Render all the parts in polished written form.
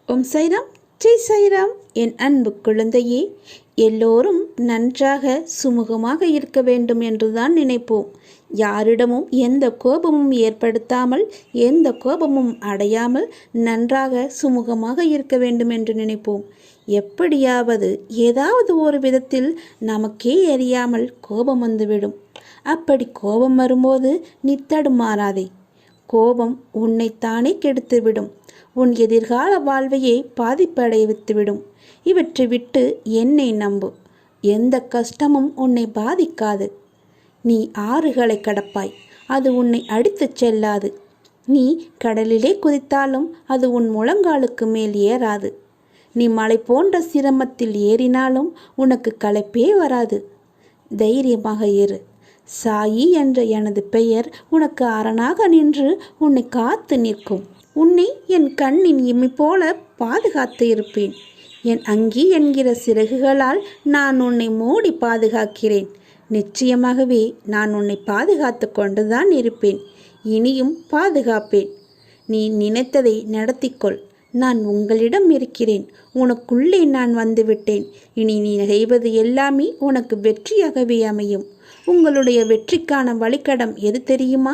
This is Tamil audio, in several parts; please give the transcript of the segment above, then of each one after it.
ஓம் சைராம், ஜெய் சைராம். என் அன்பு குழந்தையே, எல்லோரும் நன்றாக சுமூகமாக இருக்க வேண்டும் என்றுதான் நினைப்போம். யாரிடமும் எந்த கோபமும் ஏற்படுத்தாமல், எந்த கோபமும் அடையாமல் நன்றாக சுமூகமாக இருக்க வேண்டும் என்று நினைப்போம். எப்படியாவது ஏதாவது ஒரு விதத்தில் நமக்கே அறியாமல் கோபம் வந்துவிடும். அப்படி கோபம் வரும்போது நீ தடுமாறாதே. கோபம் உன்னைத்தானே கெடுத்துவிடும். உன் எதிர்கால வாழ்வையே பாதிப்படைய வைத்துவிடும். இவற்றை விட்டு என்னை நம்பு. எந்த கஷ்டமும் உன்னை பாதிக்காது. நீ ஆறுகளை கடப்பாய், அது உன்னை அடித்துச் செல்லாது. நீ கடலிலே குதித்தாலும் அது உன் முழங்காலுக்கு மேல் ஏறாது. நீ மலை போன்ற சிரமத்தில் ஏறினாலும் உனக்கு களைப்பே வராது. தைரியமாக இரு. சாயி என்ற எனது பெயர் உனக்கு அரணாக நின்று உன்னை காத்து நிற்கும். உன்னை என் கண்ணின் இமை போல பாதுகாத்து இருப்பேன். என் அங்கி என்கிற சிறகுகளால் நான் உன்னை மூடி பாதுகாக்கிறேன். நிச்சயமாகவே நான் உன்னை பாதுகாத்து கொண்டுதான் இருப்பேன். இனியும் பாதுகாப்பேன். நீ நினைத்ததை நடத்திக்கொள். நான் உங்களிடம் இருக்கிறேன். உனக்குள்ளே நான் வந்துவிட்டேன். இனி நீ செய்வது எல்லாமே உனக்கு வெற்றியாகவே அமையும். உங்களுடைய வெற்றிக்கான வழித்தடம் எது தெரியுமா?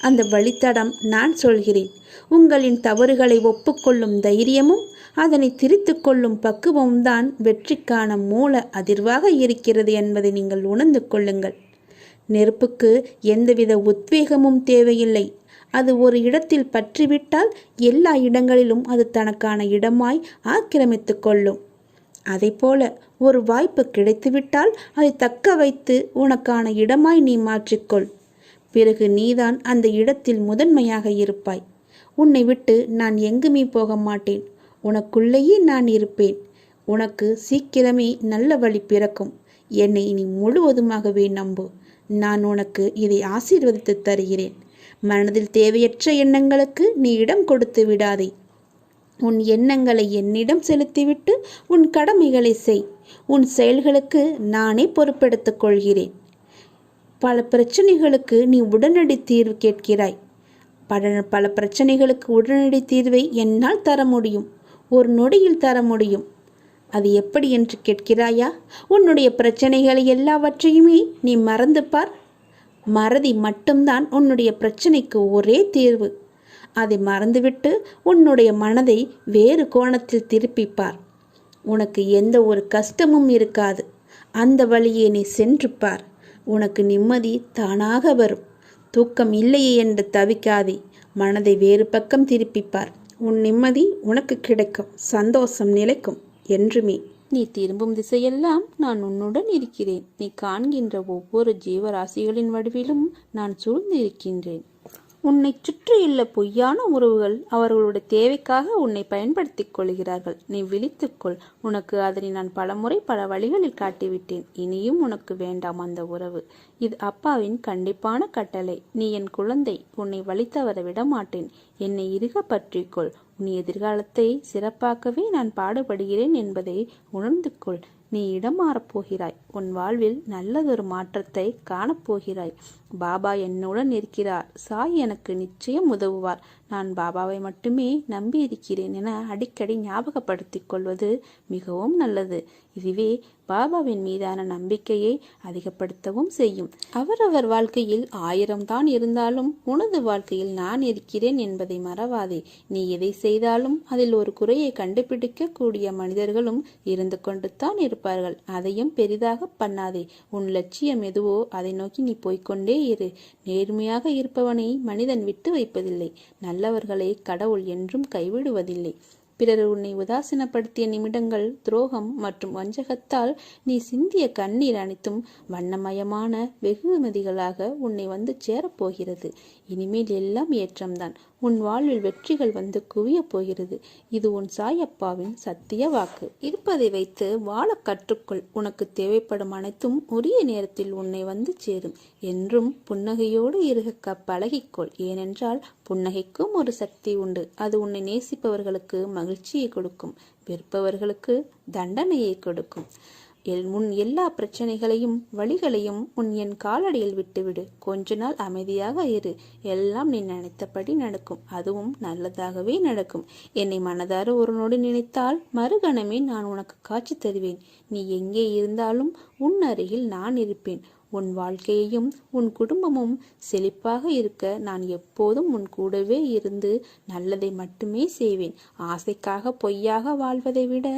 அந்த வழித்தடம் நான் சொல்கிறேன். உங்களின் தவறுகளை ஒப்புக்கொள்ளும் தைரியமும் அதனை திரித்து கொள்ளும் பக்குவமும் தான் வெற்றிக்கான மூல அதிர்வாக இருக்கிறது என்பதை நீங்கள் உணர்ந்து கொள்ளுங்கள். நெருப்புக்கு எந்தவித உத்வேகமும் தேவையில்லை. அது ஒரு இடத்தில் பற்றிவிட்டால் எல்லா இடங்களிலும் அது தனக்கான இடமாய் ஆக்கிரமித்து கொள்ளும். அதைப்போல ஒரு வாய்ப்பு கிடைத்துவிட்டால் அதை தக்க வைத்து உனக்கான இடமாய் நீ மாற்றிக்கொள். பிறகு நீதான் அந்த இடத்தில் முதன்மையாக இருப்பாய். உன்னை விட்டு நான் எங்குமே போக மாட்டேன். உனக்குள்ளேயே நான் இருப்பேன். உனக்கு சீக்கிரமே நல்ல வழி பிறக்கும். என்னை இனி முழுவதுமாகவே நம்பு. நான் உனக்கு இதை ஆசீர்வதித்து தருகிறேன். மனதில் தேவையற்ற எண்ணங்களுக்கு நீ இடம் கொடுத்து விடாதே. உன் எண்ணங்களை என்னிடம் செலுத்திவிட்டு உன் கடமைகளை செய். உன் செயல்களுக்கு நானே பொறுப்பெடுத்துக் கொள்கிறேன். பல பிரச்சனைகளுக்கு நீ உடனடி தீர்வு கேட்கிறாய். பல பிரச்சனைகளுக்கு உடனடி தீர்வை என்னால் தர முடியும். ஒரு நொடியில் தர முடியும். அது எப்படி என்று கேட்கிறாயா? உன்னுடைய பிரச்சனைகளை எல்லாவற்றையுமே நீ மறந்து பார். மறதி மட்டும்தான் உன்னுடைய பிரச்சனைக்கு ஒரே தீர்வு. அதை மறந்துவிட்டு உன்னுடைய மனதை வேறு கோணத்தில் திருப்பிப்பார். உனக்கு எந்த ஒரு கஷ்டமும் இருக்காது. அந்த வழியே நீ சென்று பார். உனக்கு நிம்மதி தானாக வரும். தூக்கம் இல்லையே என்று தவிக்காதே. மனதை வேறு பக்கம் திருப்பிப்பார். உன் நிம்மதி உனக்கு கிடைக்கும். சந்தோஷம் நிலைக்கும் என்றுமே. நீ திரும்பும் திசையெல்லாம் நான் உன்னுடன் இருக்கிறேன். நீ காண்கின்ற ஒவ்வொரு ஜீவராசிகளின் வடிவிலும் நான் சூழ்ந்து இருக்கின்றேன். உன்னை சுற்றியுள்ள பொய்யான உறவுகள் அவர்களுடைய தேவைக்காக உன்னை பயன்படுத்திக் கொள்கிறார்கள். நீ விழித்துக்கொள். உனக்கு அதனை நான் பலமுறை பல வழிகளில் காட்டிவிட்டேன். இனியும் உனக்கு வேண்டாம் அந்த உறவு. இது அப்பாவின் கண்டிப்பான கட்டளை. நீ என் குழந்தை. உன்னை வழி தவற விட மாட்டேன். என்னை இறுக பற்றிக்கொள். உன் எதிர்காலத்தை சிறப்பாக்கவே நான் பாடுபடுகிறேன் என்பதை உணர்ந்து கொள். நீ இடம் மாறப்போகிறாய். உன் வாழ்வில் நல்லதொரு மாற்றத்தை காணப்போகிறாய். பாபா என்னுடன் இருக்கிறார். சாய் எனக்கு நிச்சயம் உதவுவார். நான் பாபாவை மட்டுமே நம்பி இருக்கிறேன் என அடிக்கடி ஞாபகப்படுத்திக் கொள்வது மிகவும் நல்லது. இதுவே பாபாவின் மீதான நம்பிக்கையை அதிகப்படுத்தவும் செய்யும். அவரவர் வாழ்க்கையில் 1000 தான் இருந்தாலும் உனது வாழ்க்கையில் நான் இருக்கிறேன் என்பதை மறவாதே. நீ எதை செய்தாலும் அதில் ஒரு குறையை கண்டுபிடிக்க கூடிய மனிதர்களும் இருந்து கொண்டு தான் இருப்பார்கள். அதையும் பெரிதாக பண்ணாதே. உன் லட்சியம் எதுவோ அதை நோக்கி நீ போய்கொண்டே இரு. நேர்மையாக இருப்பவனை மனிதன் விட்டு வைப்பதில்லை. நல்லவர்களை கடவுள் என்றும் கைவிடுவதில்லை. பிறர் உன்னை உதாசீனப்படுத்திய நிமிடங்கள், துரோகம் மற்றும் வஞ்சகத்தால் நீ சிந்திய கண்ணீர் அனைத்தும் வண்ணமயமான வெகுமதிகளாக உன்னை வந்து சேரப்போகிறது. இனிமேல் எல்லாம் ஏற்றம்தான். உன் வாழ்வில் வெற்றிகள் வந்து குவிய போகிறது. இது உன் சாயப்பாவின் சத்திய வாக்கு. இருப்பதை வைத்து வாழ கற்றுக்கொள். உனக்கு தேவைப்படும் அனைத்தும் உரிய நேரத்தில் உன்னை வந்து சேரும். என்றும் புன்னகையோடு இருக்க பழகிக்கொள். ஏனென்றால் புன்னகைக்கும் ஒரு சக்தி உண்டு. அது உன்னை நேசிப்பவர்களுக்கு மகிழ்ச்சியை கொடுக்கும், வெறுப்பவர்களுக்கு தண்டனையை கொடுக்கும். உன் எல்லா பிரச்சனைகளையும் வழிகளையும் என் காலடியில் விட்டுவிடு. கொஞ்ச நாள் அமைதியாக இரு. எல்லாம் நீ நினைத்தபடி நடக்கும். அதுவும் நல்லதாகவே நடக்கும். என்னை மனதார ஒரு நொடி நினைத்தால் மறுகணமே நான் உனக்கு காட்சி தருவேன். நீ எங்கே இருந்தாலும் உன் அருகில் நான் இருப்பேன். உன் வாழ்க்கையையும் உன் குடும்பமும் செழிப்பாக இருக்க நான் எப்போதும் உன் கூடவே இருந்து நல்லதை மட்டுமே செய்வேன். ஆசைக்காக பொய்யாக வாழ்வதை விட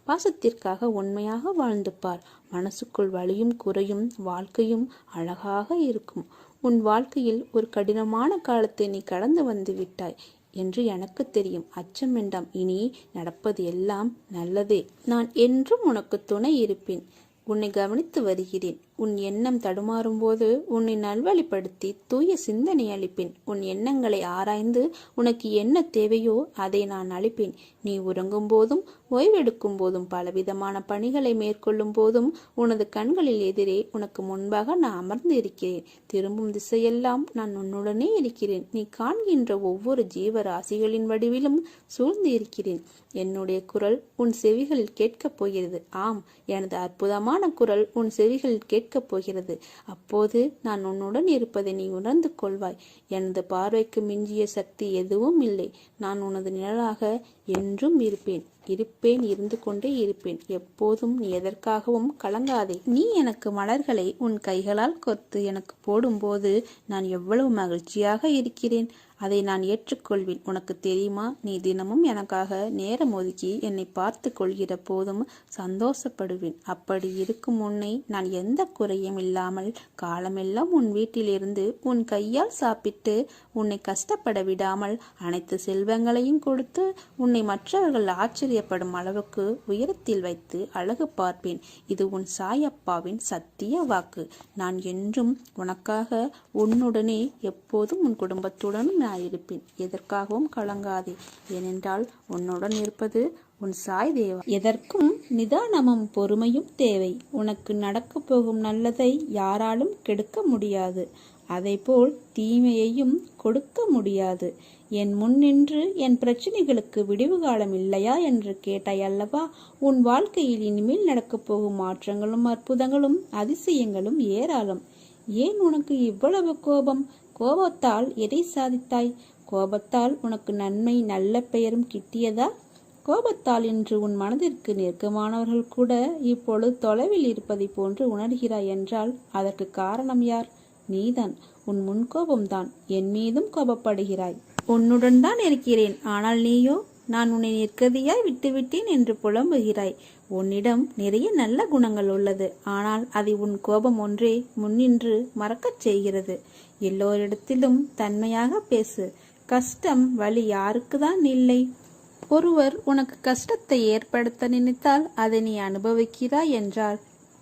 பாசத்திற்காக உண்மையாக வாழ்ந்து பார். மனசுக்குள் வலியும் குறையும் வாழ்க்கையும் அழகாக இருக்கும். உன் வாழ்க்கையில் ஒரு கடினமான காலத்தை நீ கடந்து வந்து விட்டாய் என்று எனக்கு தெரியும். அச்சம் வேண்டாம். இனி நடப்பது எல்லாம் நல்லதே. நான் என்றும் உனக்கு துணை இருப்பேன். உன்னை கவனித்து வருகிறேன். உன் எண்ணம் தடுமாறும் போது உன்னை நல்வழிப்படுத்தி தூய சிந்தனை அளிப்பேன். உன் எண்ணங்களை ஆராய்ந்து உனக்கு என்ன தேவையோ அதை நான் அளிப்பேன். நீ உறங்கும் போதும் ஓய்வெடுக்கும் போதும் பலவிதமான பணிகளை மேற்கொள்ளும் போதும் உனது கண்களில் எதிரே உனக்கு முன்பாக நான் அமர்ந்து இருக்கிறேன். திரும்பும் திசையெல்லாம் நான் உன்னுடனே இருக்கிறேன். நீ காண்கின்ற ஒவ்வொரு ஜீவராசிகளின் வடிவிலும் சூழ்ந்து இருக்கிறேன். என்னுடைய குரல் உன் செவிகளில் கேட்கப் போகிறது. ஆம், எனது அற்புதமான குரல் உன் செவிகளில் கேட்கப் போகிறது. அப்போது நான் உன்னுடன் இருப்பதை நீ உணர்ந்து கொள்வாய். எனது பார்வைக்கு மிஞ்சிய சக்தி எதுவும் இல்லை. நான் உனது நிழலாக என்றும் இருந்து கொண்டே இருப்பேன். எப்போதும் நீ எதற்காகவும் கலங்காதே. நீ எனக்கு மலர்களை உன் கைகளால் கொர்த்து எனக்கு போடும்போது நான் எவ்வளவு மகிழ்ச்சியாக இருக்கிறேன். அதை நான் ஏற்றுக்கொள்வேன். உனக்கு தெரியுமா, நீ தினமும் எனக்காக நேரம் ஒதுக்கி என்னை பார்த்து கொள்கிற போதும் சந்தோஷப்படுவேன். அப்படி இருக்கும் உன்னை நான் எந்த குறையும் இல்லாமல் காலமெல்லாம் உன் வீட்டிலிருந்து உன் கையால் சாப்பிட்டு உன்னை கஷ்டப்பட விடாமல் அனைத்து செல்வங்களையும் கொடுத்து உன்னை மற்றவர்கள் ஆச்சரியப்படும் அளவுக்கு உயரத்தில் வைத்து அழகு பார்ப்பேன். இது உன் சாயப்பாவின் சத்திய வாக்கு. நான் என்றும் உனக்காக உன்னுடனே எப்போதும் உன் குடும்பத்துடனும் நான் இருப்பேன். எதற்காகவும் கலங்காதே. ஏனென்றால் உன்னுடன் இருப்பது உன் சாய் தேவா. எதற்கும் நிதானமும் பொறுமையும் தேவை. உனக்கு நடக்க போகும் நல்லதை யாராலும் கெடுக்க முடியாது. அதைப்போல் தீமையையும் கொடுக்க முடியாது. என் முன் நின்று என் பிரச்சனைகளுக்கு விடிவு காலம் இல்லையா என்று கேட்டாய் அல்லவா? உன் வாழ்க்கையில் இனிமேல் நடக்கப் போகும் மாற்றங்களும் அற்புதங்களும் அதிசயங்களும் ஏராளம். ஏன் உனக்கு இவ்வளவு கோபம்? கோபத்தால் எதை சாதித்தாய்? கோபத்தால் உனக்கு நன்மை நல்ல பெயரும் கிட்டியதா? கோபத்தால் இன்று உன் மனதிற்கு நெருக்கமானவர்கள் கூட இப்பொழுது தொலைவில் இருப்பதை போன்று உணர்கிறாய் என்றால் அதற்கு காரணம் யார்? நீதான். உன் முன்கோபம்தான். என் மீதும் கோபப்படுகிறாய். உன்னுடன் தான் இருக்கிறேன், ஆனால் நீயோ நான் உன்னை நிற்கதியாய் விட்டுவிட்டேன் என்று புலம்புகிறாய். உன்னிடம் நிறைய நல்ல குணங்கள் உள்ளது, ஆனால் அதை உன் கோபம் ஒன்றே முன்னின்று மறக்கச் செய்கிறது. எல்லோரிடத்திலும் தன்மையாக பேசு. கஷ்டம் வலி யாருக்குதான் இல்லை? ஒருவர் உனக்கு கஷ்டத்தை ஏற்படுத்த நினைத்தால் அதை நீ அனுபவிக்கிறாய் என்றால்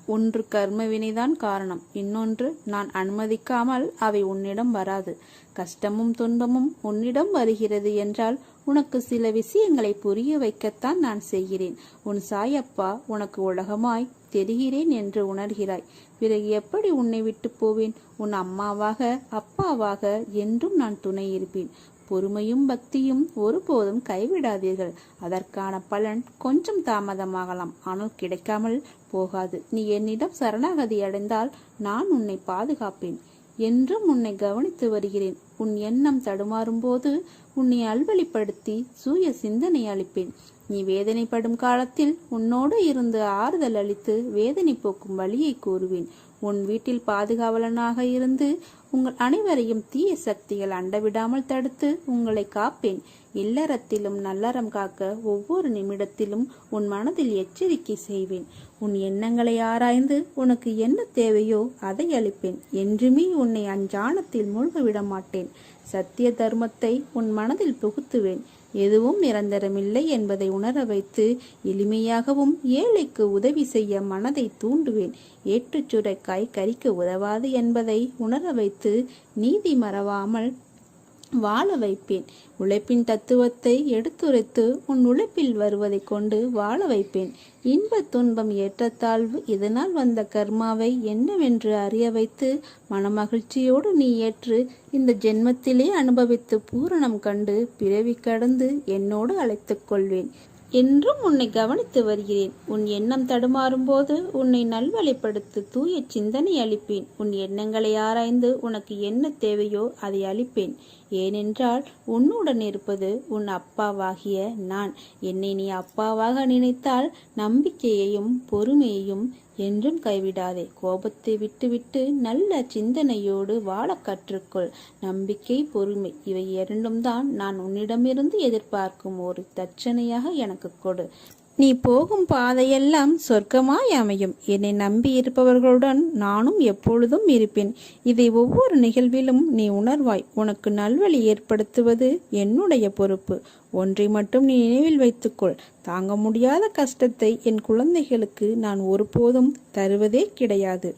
ஒன்று கர்ம வினைதான் காரணம், இன்னொன்று நான் அனுமதிக்காமல் அவை உன்னிடம் வராது. கஷ்டமும் துன்பமும் உன்னிடம் வருகிறது என்றால் உனக்கு சில விஷயங்களை புரிய வைக்கத்தான் நான் செய்கிறேன். உன் சாயப்பா உனக்கு உலகமாய் தெரிகிறேன் என்று உணர்கிறாய். பிறகு எப்படி உன்னை விட்டு போவேன்? உன் அம்மாவாக அப்பாவாக என்றும் நான் துணை இருப்பேன். பொறுமையும் பக்தியும் ஒருபோதும் கைவிடாதீர்கள். அதற்கான பலன் கொஞ்சம் தாமதமாகலாம், ஆனால் கிடைக்காமல் போகாது. நீ என்னிடம் சரணாகதி அடைந்தால் நான் உன்னை பாதுகாப்பேன். என்றும் உன்னை கவனித்து வருகிறேன். உன் எண்ணம் தடுமாறும் போது உன்னை அல்வழிப்படுத்தி சூய சிந்தனை அளிப்பேன். நீ வேதனைப்படும் காலத்தில் உன்னோடு இருந்து ஆறுதல் அளித்து வேதனை போக்கும் வழியை கூறுவேன். உன் வீட்டில் பாதுகாவலனாக இருந்து உங்கள் அனைவரையும் தீய சக்திகள் அண்டவிடாமல் தடுத்து உங்களை காப்பேன். இல்லறத்திலும் நல்லறம் காக்க ஒவ்வொரு நிமிடத்திலும் உன் மனதில் எச்சரிக்கை செய்வேன். உன் எண்ணங்களை ஆராய்ந்து உனக்கு என்ன தேவையோ அதை அளிப்பேன். என்றுமே உன்னை அஞ்ஞானத்தில் மூழ்கவிட மாட்டேன். சத்திய தர்மத்தை உன் மனதில் புகுத்துவேன். எதுவும் நிரந்தரமில்லை என்பதை உணர வைத்து எளிமையாகவும் ஏழைக்கு உதவி செய்ய மனதை தூண்டுவேன். ஏற்றுச்சுரைக்காய் கறிக்கு உதவாது என்பதை உணர வைத்து நீதி மறவாமல் வாழ வைப்பேன். உழைப்பின் தத்துவத்தை எடுத்துரைத்து உன் உழைப்பில் வருவதை கொண்டு வாழ வைப்பேன். இன்ப துன்பம் ஏற்றத்தாழ்வு இதனால் வந்த கர்மாவை என்னவென்று அறிய வைத்து மனமகிழ்ச்சியோடு நீ ஏற்று இந்த ஜென்மத்திலே அனுபவித்து பூரணம் கண்டு பிறவி கடந்து என்னோடு அழைத்துக் கொள்வேன். என்றும் உன்னை கவனித்து வருகிறேன். உன் எண்ணம் தடுமாறும் போது உன்னை நல்வழிப்படுத்தி தூய சிந்தனை அளிப்பேன். உன் எண்ணங்களை ஆராய்ந்து உனக்கு என்ன தேவையோ அதை அளிப்பேன். ஏனென்றால் உன்னுடன் இருப்பது உன் அப்பாவாகிய நான். என்னை நீ அப்பாவாக நினைத்தால் நம்பிக்கையையும் பொறுமையையும் என்றும் கைவிடாதே. கோபத்தை விட்டுவிட்டு நல்ல சிந்தனையோடு வாழ கற்றுக்கொள். நம்பிக்கை, பொறுமை இவை இரண்டும் தான் நான் உன்னிடமிருந்து எதிர்பார்க்கும் ஒரு தட்சணையாக எனக்கு கொடு. நீ போகும் பாதையெல்லாம் சொர்க்கமாய் அமையும். என்னை நம்பி இருப்பவர்களுடன் நானும் எப்பொழுதும் இருப்பேன். இதை ஒவ்வொரு நிகழ்விலும் நீ உணர்வாய். உனக்கு நல்வழி ஏற்படுத்துவது என்னுடைய பொறுப்பு. ஒன்றை மட்டும் நீ நினைவில் வைத்துக்கொள். தாங்க முடியாத கஷ்டத்தை என் குழந்தைகளுக்கு நான் ஒருபோதும் தருவதே கிடையாது.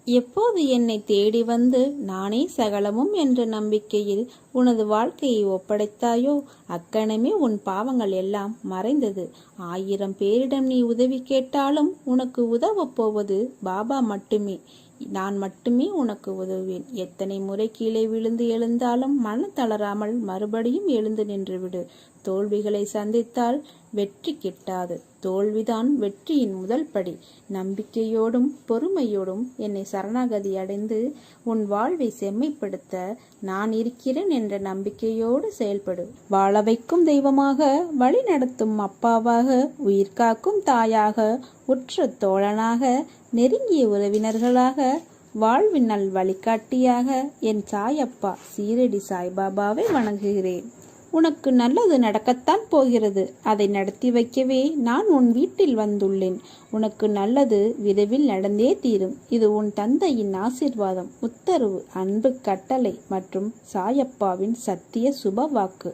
எப்போது என்னை தேடி வந்து நானே சகலமும் என்ற நம்பிக்கையில் உனது வாழ்க்கையை ஒப்படைத்தாயோ அக்கணமே உன் பாவங்கள் எல்லாம் மறைந்தது. 1000 பேரிடம் நீ உதவி கேட்டாலும் உனக்கு உதவப் போவது பாபா மட்டுமே. நான் மட்டுமே உனக்கு உதவுவேன். எத்தனை முறை கீழே விழுந்து எழுந்தாலும் மன தளராமல் மறுபடியும் எழுந்து நின்றுவிடு. தோல்விகளை சந்தித்தால் வெற்றி கிட்டாது. தோல்விதான் வெற்றியின் முதல் படி. நம்பிக்கையோடும் பொறுமையோடும் என்னை சரணாகதி அடைந்து உன் வாழ்வை செம்மைப்படுத்த நான் இருக்கிறேன் என்ற நம்பிக்கையோடு செயல்படு. வாழ வைக்கும் தெய்வமாக, வழி நடத்தும் அப்பாவாக, உயிர் காக்கும் தாயாக, உற்ற தோழனாக, நெருங்கிய உறவினர்களாக, வாழ்வின் நல் வழிகாட்டியாக என் சாயப்பா சீரடி சாய்பாபாவை வணங்குகிறேன். உனக்கு நல்லது நடக்கத்தான் போகிறது. அதை நடத்தி வைக்கவே நான் உன் வீட்டில் வந்துள்ளேன். உனக்கு நல்லது விரைவில் நடந்தே தீரும். இது உன் தந்தையின் ஆசீர்வாதம், உத்தரவு, அன்பு கட்டளை மற்றும் சாயப்பாவின் சத்திய சுப வாக்கு.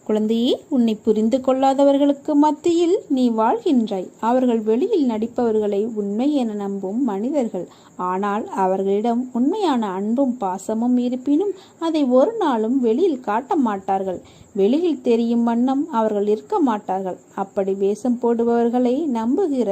குழந்தையே, உன்னை புரிந்து கொள்ளாதவர்களுக்கு மத்தியில் நீ வாழ்கின்றாய். அவர்கள் வெளியில் நடிப்பவர்களை உண்மை என நம்பும் மனிதர்கள். ஆனால் அவர்களிடம் உண்மையான அன்பும் பாசமும் இருப்பினும் அதை ஒரு நாளும் வெளியில் காட்ட மாட்டார்கள். வெளியில் தெரியும் வண்ணம் அவர்கள் இருக்க மாட்டார்கள். அப்படி வேஷம் போடுபவர்களை நம்புகிற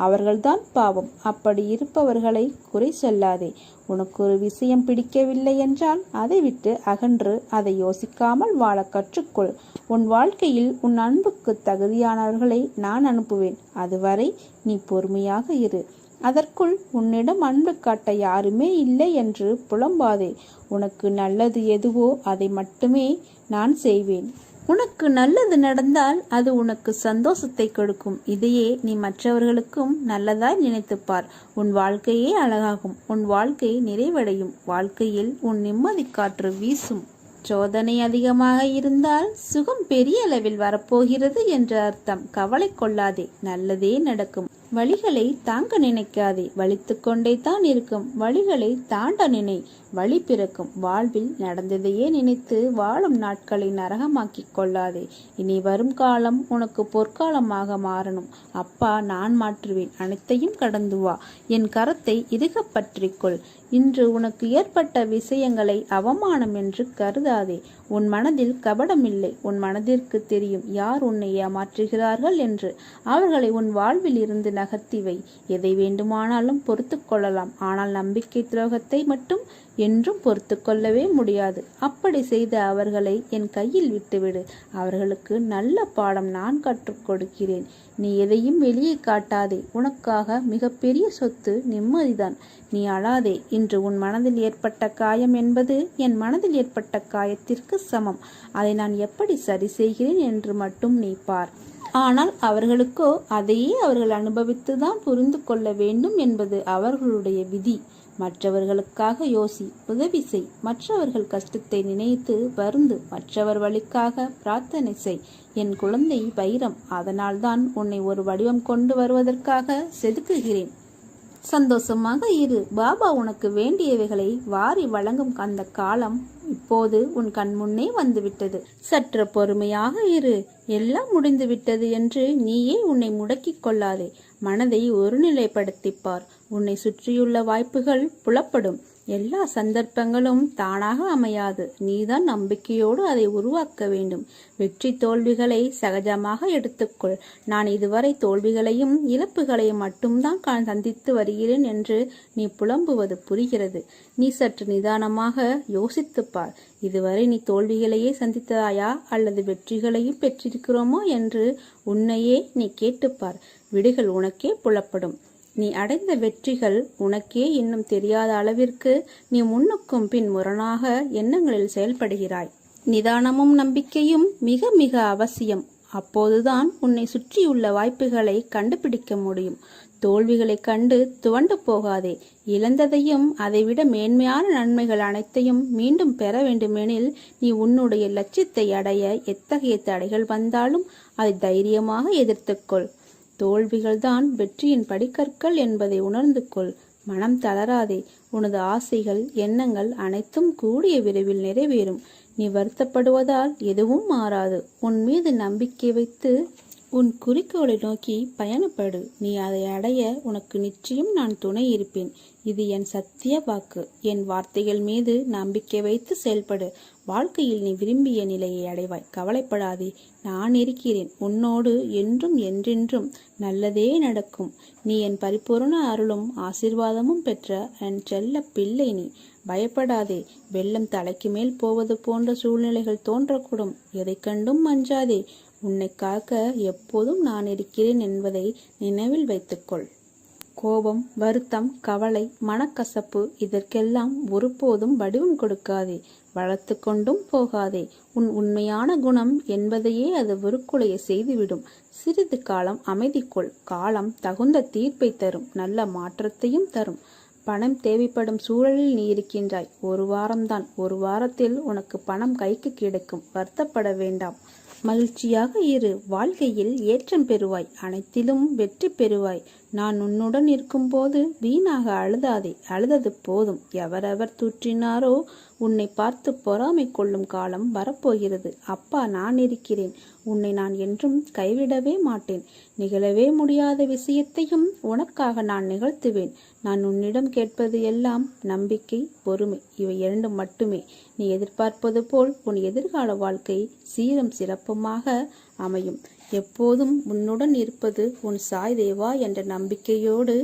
அவர்கள்தான் பாவம். அப்படி இருப்பவர்களை குறை சொல்லாதே. உனக்கு ஒரு விஷயம் பிடிக்கவில்லை என்றால் அதை விட்டு அகன்று அதை யோசிக்காமல் வாழ கற்றுக்கொள். உன் வாழ்க்கையில் உன் அன்புக்கு தகுதியானவர்களை நான் அனுப்புவேன். அதுவரை நீ பொறுமையாக இரு. அதற்குள் உன்னிடம் அன்பு காட்ட யாருமே இல்லை என்று புலம்பாதே. உனக்கு நல்லது எதுவோ அதை மட்டுமே நான் செய்வேன். உனக்கு நல்லது நடந்தால் அது உனக்கு சந்தோஷத்தை கொடுக்கும். இதையே நீ மற்றவர்களுக்கும் நல்லதாய் நினைத்துப்பார். உன் வாழ்க்கையே அழகாகும். உன் வாழ்க்கை நிறைவடையும். வாழ்க்கையில் உன் நிம்மதி காற்று வீசும். சோதனை அதிகமாக இருந்தால் சுகம் பெரிய அளவில் வரப்போகிறது என்று அர்த்தம். கவலை கொள்ளாதே, நல்லதே நடக்கும். வழிகளை தாங்க நினைக்காதே, வலித்து கொண்டே தான் இருக்கும். வழிகளை தாண்ட நினை, வழி பிறக்கும். வாழ்வில் நடந்ததையே நினைத்து வாழும் நாட்களை நரகமாக்கி கொள்ளாதே. இனி வரும் காலம் உனக்கு பொற்காலமாக மாறணும். அப்பா நான் மாற்றுவேன். அனைத்தையும் கடந்து வா. என் கரத்தை இறுக பற்றிக்கொள். இன்று உனக்கு ஏற்பட்ட விஷயங்களை அவமானம் என்று கருதாதே. உன் மனதில் கபடமில்லை. உன் மனதிற்கு தெரியும் யார் உன்னை ஏமாற்றுகிறார்கள் என்று. அவர்களை உன் வாழ்வில் இருந்து நகர்த்தி வை. எதை வேண்டுமானாலும் பொறுத்து கொள்ளலாம். ஆனால் நம்பிக்கை துரோகத்தை மட்டும் என்றும் பொறுத்து கொள்ளவே முடியாது. அப்படி செய்த அவர்களை என் கையில் விட்டுவிடு. அவர்களுக்கு நல்ல பாடம் நான் கற்றுக் கொடுக்கிறேன். நீ எதையும் வெளியே காட்டாதே. உனக்காக மிகப்பெரிய சொத்து நிம்மதிதான். நீ அழாதே. இன்று உன் மனதில் ஏற்பட்ட காயம் என்பது என் மனதில் ஏற்பட்ட காயத்திற்கு சமம். அதை நான் எப்படி சரி செய்கிறேன் என்று மட்டும் நீ பார். ஆனால் அவர்களுக்கோ அதையே அவர்கள் அனுபவித்துதான் புரிந்து கொள்ள வேண்டும் என்பது அவர்களுடைய விதி. மற்றவர்களுக்காக யோசி, உதவி செய். மற்றவர்கள் கஷ்டத்தை நினைத்து வருந்து. மற்றவர் வழிக்காக பிரார்த்தனை செய். என் குழந்தை வைரம். அதனால்தான் உன்னை ஒரு வடிவம் கொண்டு வருவதற்காக செதுக்குகிறேன். சந்தோஷமாக இரு. பாபா உனக்கு வேண்டியவைகளை வாரி வழங்கும் அந்த காலம் இப்போது உன் கண் முன்னே வந்துவிட்டது. சற்று பொறுமையாக இரு. எல்லாம் முடிந்து விட்டது என்று நீயே உன்னை முடக்கிக் கொள்ளாதே. மனதை ஒருநிலைப்படுத்திப்பார். உன்னை சுற்றியுள்ள வாய்ப்புகள் புலப்படும். எல்லா சந்தர்ப்பங்களும் தானாக அமையாது. நீதான் நம்பிக்கையோடு அதை உருவாக்க வேண்டும். வெற்றி தோல்விகளை சகஜமாக எடுத்துக்கொள். நான் இதுவரை தோல்விகளையும் இழப்புகளையும் மட்டும்தான் சந்தித்து வருகிறேன் என்று நீ புலம்புவது புரிகிறது. நீ சற்று நிதானமாக யோசித்துப்பார். இதுவரை நீ தோல்விகளையே சந்தித்தாயா அல்லது வெற்றிகளையும் பெற்றிருக்கிறோமோ என்று உன்னையே நீ கேட்டுப்பார். விடைகள் உனக்கே புலப்படும். நீ அடைந்த வெற்றிகள் உனக்கே இன்னும் தெரியாத அளவிற்கு நீ முன்னுக்கும் பின் முரணாக எண்ணங்களில் செயல்படுகிறாய். நிதானமும் நம்பிக்கையும் மிக மிக அவசியம். அப்போதுதான் உன்னை சுற்றியுள்ள வாய்ப்புகளை கண்டுபிடிக்க முடியும். தோல்விகளை கண்டு துவண்டு போகாதே. இழந்ததையும் அதைவிட மேன்மையான நன்மைகள் அனைத்தையும் மீண்டும் பெற வேண்டுமெனில் நீ உன்னுடைய லட்சியத்தை அடைய எத்தகைய தடைகள் வந்தாலும் அதை தைரியமாக எதிர்த்துக்கொள். தோல்விகள்தான் வெற்றியின் படிக்கற்கள் என்பதை உணர்ந்து கொள். மனம் தளராதே. உனது ஆசைகள் எண்ணங்கள் அனைத்தும் கூடிய விரைவில் நிறைவேறும். நீ வருத்தப்படுவதால் எதுவும் மாறாது. உன் மீது நம்பிக்கை வைத்து உன் குறிக்கோளை நோக்கி பயணப்படு. நீ அதை அடைய உனக்கு நிச்சயம் நான் துணை இருப்பேன். இது என் சத்திய வாக்கு. என் வார்த்தைகள் மீது நம்பிக்கை வைத்து செயல்படு. வாழ்க்கையில் நீ விரும்பிய நிலையை அடைவாய். கவலைப்படாதே, நான் இருக்கிறேன். உன்னோடு என்றும் என்றென்றும் நல்லதே நடக்கும். நீ என் பரிபூர்ண அருளும் ஆசீர்வாதமும் பெற்ற என் செல்ல பிள்ளை. நீ பயப்படாதே. வெள்ளம் தலைக்கு மேல் போவது போன்ற சூழ்நிலைகள் தோன்றக்கூடும். எதை கண்டும் அஞ்சாதே. உன்னை காக்க எப்போதும் நான் இருக்கிறேன் என்பதை நினைவில் வைத்துக்கொள். கோபம், வருத்தம், கவலை, மனக்கசப்பு இதற்கெல்லாம் ஒருபோதும் வடிவம் கொடுக்காதே. வளர்த்து கொண்டும் போகாதே. உன் உண்மையான குணம் என்பதையே அது வெறுக்குலைய செய்துவிடும். சிறிது காலம் அமைதி கொள். காலம் தகுந்த தீர்ப்பை தரும். நல்ல மாற்றத்தையும் தரும். பணம் தேவைப்படும் சூழலில் நீ இருக்கின்றாய். ஒரு வாரம்தான். ஒரு வாரத்தில் உனக்கு பணம் கைக்கு கிடைக்கும். வருத்தப்பட வேண்டாம். மகிழ்ச்சியாக இரு. வாழ்க்கையில் ஏற்றம் பெறுவாய். அனைத்திலும் வெற்றி பெறுவாய். நான் உன்னுடன் இருக்கும்போது வீணாக அழுதாதே. அழுதது போதும். எவரவர் தூற்றினாரோ உன்னை பார்த்து பொறாமை கொள்ளும் காலம் வரப்போகிறது. அப்பா நான் இருக்கிறேன். உன்னை நான் என்றும் கைவிடவே மாட்டேன். நிகழவே முடியாத விஷயத்தையும் உனக்காக நான் நிகழ்த்துவேன். நான் உன்னிடம் கேட்பது எல்லாம் நம்பிக்கை, பொறுமை. இவை இரண்டும் மட்டுமே. நீ எதிர்பார்ப்பது போல் உன் எதிர்கால வாழ்க்கை சீரும் சிறப்புமாக அமையும். எப்போதும் உன்னுடன் இருப்பது உன் சாய் தேவா என்ற நம்பிக்கையோடு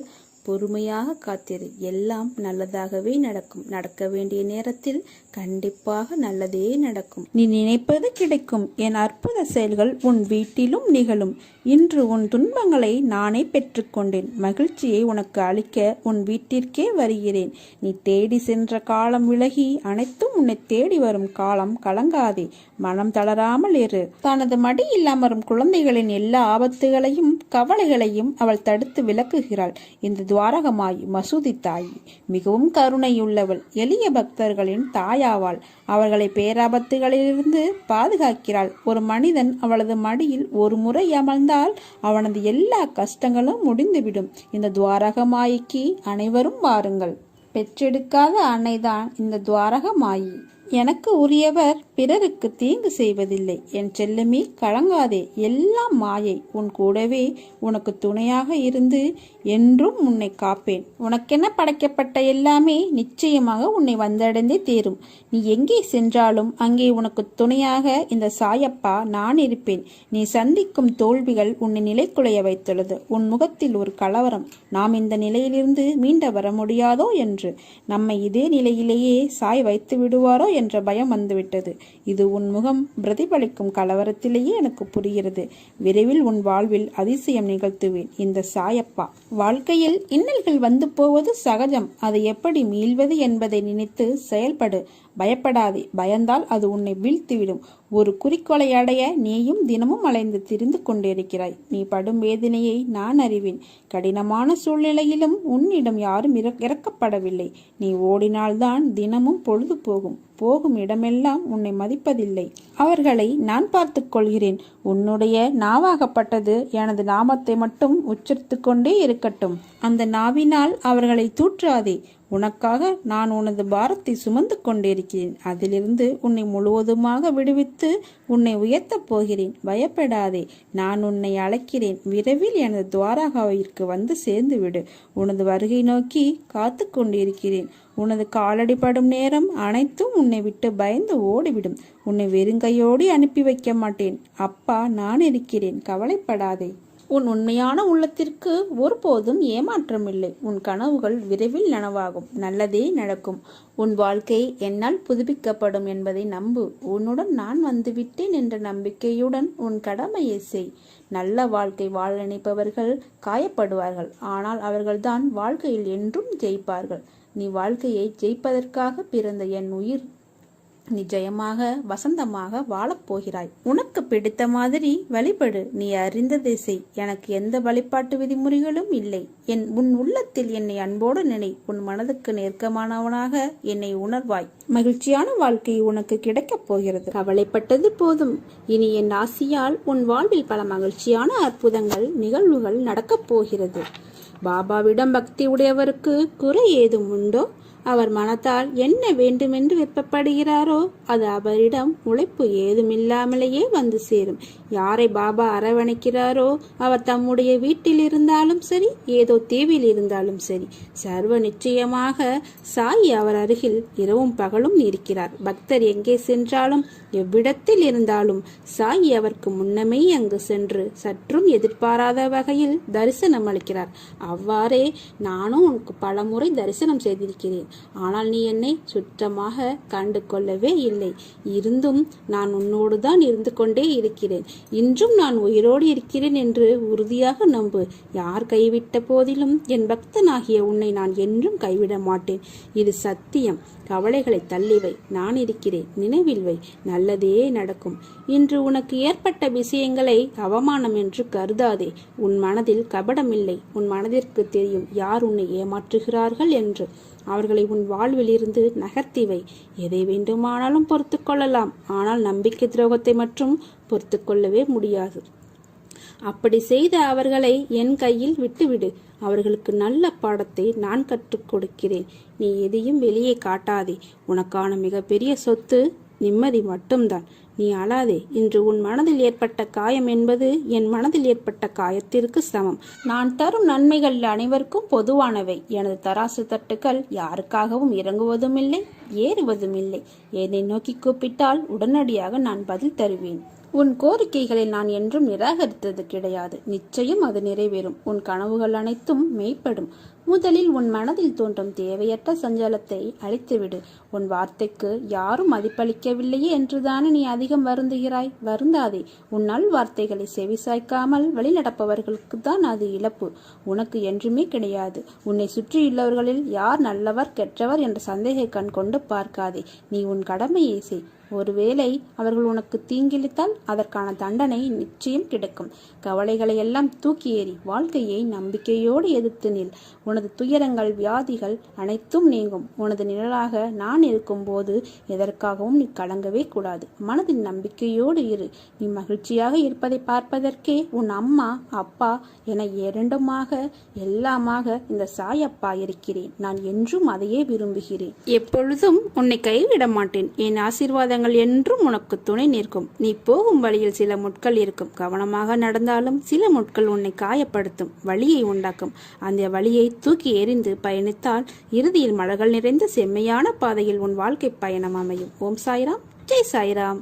பொறுமையாக காத்திரு. எல்லாம் நல்லதாகவே நடக்கும். நடக்க வேண்டிய நேரத்தில் கண்டிப்பாக நல்லதே நடக்கும். நீ நினைப்பது கிடைக்கும். என் அற்புத செயல்கள் உன் வீட்டிலும் நிகழும். இன்று உன் துன்பங்களை நானே பெற்றுக்கொண்டேன். மகிழ்ச்சியை உனக்கு அளிக்க உன் வீட்டிற்கே வருகிறேன். நீ தேடி சென்ற காலம் விலகி அனைத்தும் உன்னை தேடி வரும் காலம். கலங்காதே. மனம் தளராமல் இரு. தனது மடியில் அமரும் குழந்தைகளின் எல்லா ஆபத்துகளையும் கவலைகளையும் அவள் தடுத்து விலக்குகிறாள். இந்த துவாரகமாய் மசூதி தாய் மிகவும் கருணையுள்ளவள். எளிய பக்தர்களின் தாயாவாள். அவர்களை பேராபத்துகளிலிருந்து பாதுகாக்கிறாள். ஒரு மனிதன் அவளது மடியில் ஒரு முறை அமர்ந்தால் அவனது எல்லா கஷ்டங்களும் முடிந்துவிடும். இந்த துவாரகமாய்க்கு அனைவரும் வாருங்கள். பெற்றெடுக்காத அன்னைதான் இந்த துவாரகமாயி. எனக்கு உரியவர் பிறருக்கு தீங்கு செய்வதில்லை. என் செல்லமே கலங்காதே. எல்லாம் மாயை. உன் கூடவே உனக்கு துணையாக இருந்து என்றும் உன்னை காப்பேன். உனக்கென படைக்கப்பட்ட எல்லாமே நிச்சயமாக உன்னை வந்தடைந்தே தேரும். நீ எங்கே சென்றாலும் அங்கே உனக்கு துணையாக இந்த சாயப்பா நான் இருப்பேன். நீ சந்திக்கும் தோல்விகள் உன்னை நிலைக்குலைய வைத்துள்ளது. உன் முகத்தில் ஒரு கலவரம். நாம் இந்த நிலையிலிருந்து மீண்ட வர முடியாதோ என்று, நம்மை இதே நிலையிலேயே சாய் வைத்து விடுவாரோ என்ற பயம் வந்துவிட்டது. இது உன் முகம் பிரதிபலிக்கும் கலவரத்திலேயே எனக்கு புரிகிறது. விரைவில் உன் வாழ்வில் அதிசயம் நிகழ்த்துவேன். இந்த சாயப்பா. வாழ்க்கையில் இன்னல்கள் வந்து போவது சகஜம். அதை எப்படி மீள்வது என்பதை நினைத்து செயல்படு. பயப்படாதே. பயந்தால் அது உன்னை வீழ்த்திவிடும். ஒரு குறிக்கோளை அடைய நீயும் தினமும் அலைந்து திரிந்து கொண்டிருக்கிறாய். நீ படும் வேதனையை நான் அறிவேன். கடினமான சூழ்நிலையிலும் உன்னிடம் யாரும் இறக்கப்படவில்லை. நீ ஓடினால்தான் தினமும் பொழுது போகும். போகும் இடமெல்லாம் உன்னை மதிப்பதில்லை. அவர்களை நான் பார்த்து கொள்கிறேன். உன்னுடைய நாவாகப்பட்டது எனது நாமத்தை மட்டும் உச்சரித்து கொண்டே இருக்கட்டும். அந்த நாவினால் அவர்களை தூற்றாதே. உனக்காக நான் உனது பாரத்தை சுமந்து கொண்டிருக்கிறேன். அதிலிருந்து உன்னை முழுவதுமாக விடுவித்து உன்னை உயர்த்தப் போகிறேன். பயப்படாதே, நான் உன்னை அழைக்கிறேன். விரைவில் எனது துவாரகாவிற்கு வந்து சேர்ந்து விடு. உனது வருகை நோக்கி காத்து கொண்டிருக்கிறேன். உனது காலடிப்படும் நேரம் அனைத்தும் உன்னை விட்டு பயந்து ஓடிவிடும். உன்னை வெறுங்கையோடு அனுப்பி வைக்க மாட்டேன். அப்பா நான் இருக்கிறேன், கவலைப்படாதே. உன் உண்மையான உள்ளத்திற்கு ஒருபோதும் ஏமாற்றமில்லை. உன் கனவுகள் விரைவில் நனவாகும். நல்லதே நடக்கும். உன் வாழ்க்கை என்னால் புதுப்பிக்கப்படும் என்பதை நம்பு. உன்னுடன் நான் வந்துவிட்டேன் என்ற நம்பிக்கையுடன் உன் கடமையை செய். நல்ல வாழ்க்கை வாழ நினைப்பவர்கள் காயப்படுவார்கள். ஆனால் அவர்கள்தான் வாழ்க்கையில் என்றும் ஜெயிப்பார்கள். நீ வாழ்க்கையை ஜெயிப்பதற்காக பிறந்த என் உயிர் நிஜயமாக வசந்தமாக வாழப்போகிறாய். உனக்கு பிடித்த மாதிரி வழிபடு. நீ அறிந்ததை செய். எனக்கு எந்த வழிபாட்டு விதிமுறைகளும் இல்லை. உன் உள்ளத்தில் என்னை அன்போடு நினை. உன் மனதுக்கு நெருக்கமானவனாக என்னை உணர்வாய். மகிழ்ச்சியான வாழ்க்கை உனக்கு கிடைக்கப் போகிறது. கவலைப்பட்டது போதும். இனி என் ஆசியால் உன் வாழ்வில் பல மகிழ்ச்சியான அற்புதங்கள் நிகழ்வுகள் நடக்கப் போகிறது. பாபாவிடம் பக்தி உடையவருக்கு குறை ஏதும் உண்டோ? அவர் மனத்தால் என்ன வேண்டுமென்று விருப்பப்படுகிறாரோ அது அவரிடம் உழைப்பு ஏதுமில்லாமலேயே வந்து சேரும். யாரை பாபா அரவணைக்கிறாரோ அவர் தம்முடைய வீட்டில் இருந்தாலும் சரி, ஏதோ தீவில் இருந்தாலும் சரி, சர்வ நிச்சயமாக சாய் அவர் அருகில் இரவும் பகலும் இருக்கிறார். பக்தர் எங்கே சென்றாலும் எவ்விடத்தில் இருந்தாலும் சாய் அவருக்கு முன்னமே அங்கு சென்று சற்றும் எதிர்பாராத வகையில் தரிசனம் அளிக்கிறார். அவ்வாறே நானும் உனக்கு பலமுறை தரிசனம் செய்திருக்கிறேன். ஆனால் நீ என்னை சுத்தமாக கண்டு கொள்ளவே இல்லை. இருந்தும் நான் உன்னோடு தான் இருந்து கொண்டே இருக்கிறேன். இன்றும் நான் உயிரோடு இருக்கிறேன் என்று உறுதியாக நம்பு. யார் கைவிட்ட போதிலும் என் பக்தனாகிய உன்னை நான் என்றும் கைவிட மாட்டேன். இது சத்தியம். கவலைகளை தள்ளிவை. நான் இருக்கிறேன். நினைவில் வை. நல்லதே நடக்கும். இன்று உனக்கு ஏற்பட்ட விஷயங்களை அவமானம் என்று கருதாதே. உன் மனதில் கபடமில்லை. உன் மனதிற்கு தெரியும் யார் உன்னை ஏமாற்றுகிறார்கள் என்று. அவர்களை உன் வாழ்வில் இருந்து நகர்த்திவை. எதை வேண்டுமானாலும் பொறுத்து கொள்ளலாம். ஆனால் நம்பிக்கை துரோகத்தை மட்டும் பொறுத்து கொள்ளவே முடியாது. அப்படி செய்த அவர்களை என் கையில் விட்டுவிடு. அவர்களுக்கு நல்ல பாடத்தை நான் கற்றுக் கொடுக்கிறேன். நீ எதையும் வெளியே காட்டாதே. உனக்கான மிகப்பெரிய சொத்து நிம்மதி மட்டும்தான். நீ அழாதே. இன்று உன் மனதில் ஏற்பட்ட காயம் என்பது என் மனதில் ஏற்பட்ட காயத்திற்கு சமம். நான் தரும் நன்மைகள் அனைவருக்கும் பொதுவானவை. எனது தராசு தட்டுக்கள் யாருக்காகவும் இறங்குவதும் இல்லை, ஏறுவதும் இல்லை. என்னை நோக்கி கூப்பிட்டால் உடனடியாக நான் பதில் தருவேன். உன் கோரிக்கைகளை நான் என்றும் நிராகரித்தது கிடையாது. நிச்சயம் அது நிறைவேறும். உன் கனவுகள் அனைத்தும் மெய்ப்படும். முதலில் உன் மனதில் தோன்றும் தேவையற்ற சஞ்சலத்தை அழித்துவிடு. உன் வார்த்தைக்கு யாரும் மதிப்பளிக்கவில்லையே என்றுதானே நீ அதிகம் வருந்துகிறாய். வருந்தாதே. உன் நல் வார்த்தைகளை செவிசாய்க்காமல் வழிநடப்பவர்களுக்கு தான் அது இழப்பு. உனக்கு என்றுமே கிடையாது. உன்னை சுற்றியுள்ளவர்களில் யார் நல்லவர் கெட்டவர் என்ற சந்தேக கண் கொண்டு பார்க்காதே. நீ உன் கடமையை செய். ஒருவேளை அவர்கள் உனக்கு தீங்கிழித்தால் அதற்கான தண்டனை நிச்சயம் கிடைக்கும். கவலைகளை எல்லாம் தூக்கி எறி. வாழ்க்கையை நம்பிக்கையோடு எதிர்த்து நில். உனது துயரங்கள் வியாதிகள் அனைத்தும் நீங்கும். உனது நிழலாக நான் இருக்கும் போது எதற்காகவும் நீ கலங்கவே கூடாது. மனதில் நம்பிக்கையோடு இரு. நீ மகிழ்ச்சியாக இருப்பதை பார்ப்பதற்கே உன் அம்மா அப்பா என இரண்டுமாக எல்லாமாக இந்த சாயப்பா இருக்கிறேன். நான் என்றும் அதையே விரும்புகிறேன். எப்பொழுதும் உன்னை கைவிட மாட்டேன். என் ஆசீர்வாதங்கள் என்றும் உனக்கு துணை நிற்கும். நீ போகும் வழியில் சில முட்கள் இருக்கும். கவனமாக நடந்தாலும் சில முட்கள் உன்னை காயப்படுத்தும், வலியை உண்டாக்கும். அந்த வலியை தூக்கி எறிந்து பயணித்தால் இறுதியில் மலர்கள் நிறைந்த செம்மையான பாதையில் உன் வாழ்க்கை பயணம் அமையும். ஓம் சாய்ராம், ஜெய் சாய்ராம்.